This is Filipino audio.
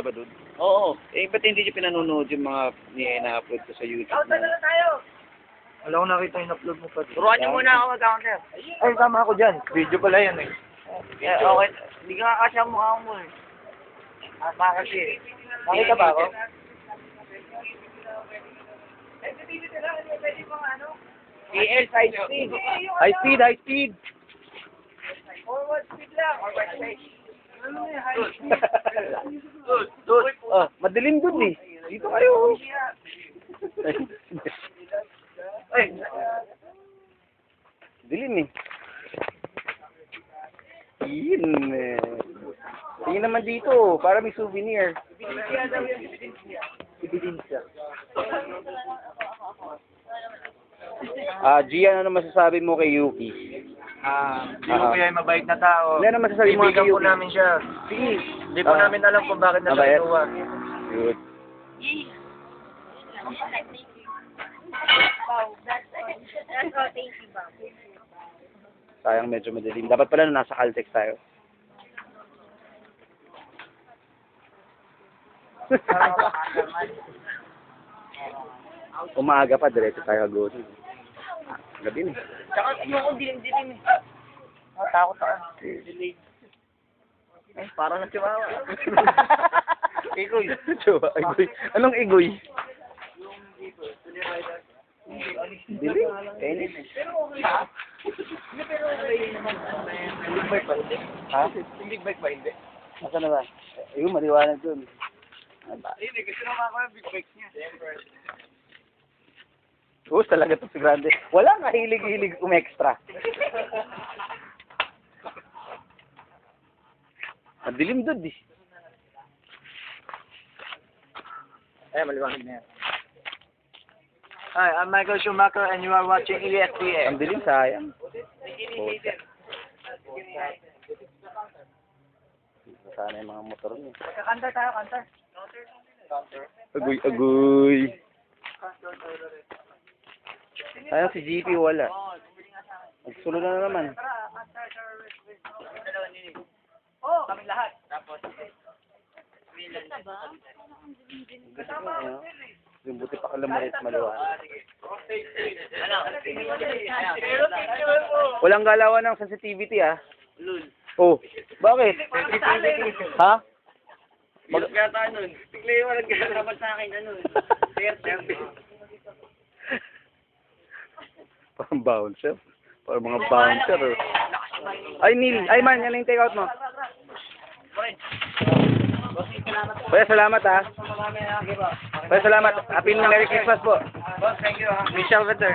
ba doon? Oo. Eh, ba't hindi niyo pinanonood yung mga ina-upload ko sa YouTube? Wala ko nakita yung upload mo pa. Turuan niyo muna ako mag-counter. Ay, tama ako dyan. Video pala yan eh. Okay. Hindi ka kasi ang mukha mo eh. Kasi. Nakita ba ako? DL side speed. High speed, high speed! Forward speed lang. Forward speed. Madilim doon eh. Dito kayo. Ay, Dilim eh. Yun eh. Tingin naman dito, para may souvenir. Ebidensya. Gian, ano masasabi mo kay Yuki? Yuki ay mabait na tao. Ano masasabi mo kay Ibigan po Yuki? namin siya. Sige. Hindi po namin alam kung bakit na Mabait? siya inuwa. Good. Wow, that's all. Thank you, Bob. Sayang medyo madilim. Dapat pala nasa Caltex tayo. Umaga pa, diretso tayo go. Gabi na. Tsaka ako dilim-dilim eh. Takot ako. Eh, parang nagsiwawa. Igoy. Igoy. Anong igoy? Dilim. Tennis. Big bike ba? Ha? Big bike ba hindi? Nasaan na ba? Ayun, maliwanag dun. Ayun eh, kasi naman ako yung big bike niya. Talaga to si Grande. Walang kahilig-hilig umextra. Madilim dun eh. Ay, maliwanag na yan. Hi, I'm Michael Schumacher and you are watching ESPN. Ang dilim, sayang. Sana yung mga motor niya. Kakanta tayo, kanta. Agoy, agoy. Sayang si GP wala. Nagsulod na naman. Oh, kami lahat. Tapos, Yung buti pa kalamarit maliwanag. Walang galawan ng sensitivity ah. Oh, bakit? Ha? Kaya tayo nun. Bigla yung walang galaban sa akin, ano. Parang bouncer. Parang mga bouncer. Oh. Ay, Neil. Ay, man. Yan yung take out mo. Kuya, salamat ah. Kuya, salamat. Happy Merry Christmas po. Thank you. Michelle Vetter.